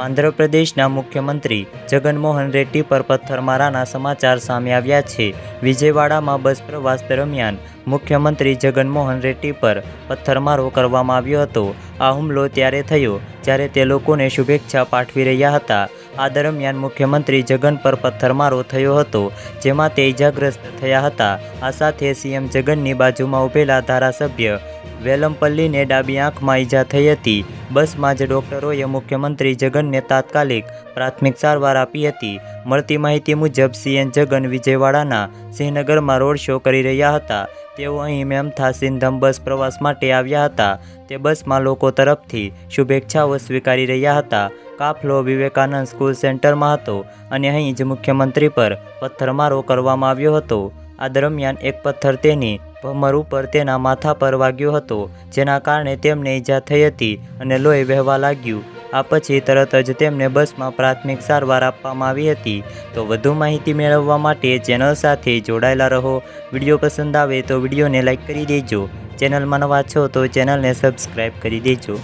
આંધ્રપ્રદેશના મુખ્યમંત્રી જગનમોહન રેડ્ડી પર પથ્થરમારાના સમાચાર સામે આવ્યા છે। વિજયવાડામાં બસ પ્રવાસ દરમિયાન મુખ્યમંત્રી જગનમોહન રેડ્ડી પર પથ્થરમારો કરવામાં આવ્યો હતો। આ હુમલો ત્યારે થયો જ્યારે તે લોકોને શુભેચ્છા પાઠવી રહ્યા હતા। આ દરમિયાન મુખ્યમંત્રી જગન પર પથ્થરમારો થયો હતો, જેમાં તે ઇજાગ્રસ્ત થયા હતા। આ સાથે સીએમ જગનની બાજુમાં ઊભેલા ધારાસભ્ય વેલમપલ્લીને ડાબી આંખમાં ઈજા થઈ હતી। બસમાં જ ડોક્ટરોએ મુખ્યમંત્રી જગનને તાત્કાલિક પ્રાથમિક સારવાર આપી હતી। મળતી માહિતી મુજબ સીએમ જગન વિજયવાડાના સિંહનગરમાં રોડ શો કરી રહ્યા હતા। તેઓ અહીં મેમથા સિંધમ બસ પ્રવાસ માટે આવ્યા હતા। તે બસમાં લોકો તરફથી શુભેચ્છાઓ સ્વીકારી રહ્યા હતા। કાફલો વિવેકાનંદ સ્કૂલ સેન્ટરમાં હતો અને અહીં જ મુખ્યમંત્રી પર પથ્થરમારો કરવામાં આવ્યો હતો। આ દરમિયાન એક પથ્થર તેની ભમર ઉપર તેના માથા પર વાગ્યો હતો, જેના કારણે તેમને ઈજા થઈ હતી અને લોહી વહેવા લાગ્યું। આ પછી તરત જ તેમને બસમાં પ્રાથમિક સારવાર આપવામાં આવી હતી। તો વધુ માહિતી મેળવવા માટે ચેનલ સાથે જોડાયેલા રહો। વિડીયો પસંદ આવે તો વિડીયોને લાઇક કરી દેજો। ચેનલમાં નવા છો તો ચેનલને સબસ્ક્રાઈબ કરી દેજો।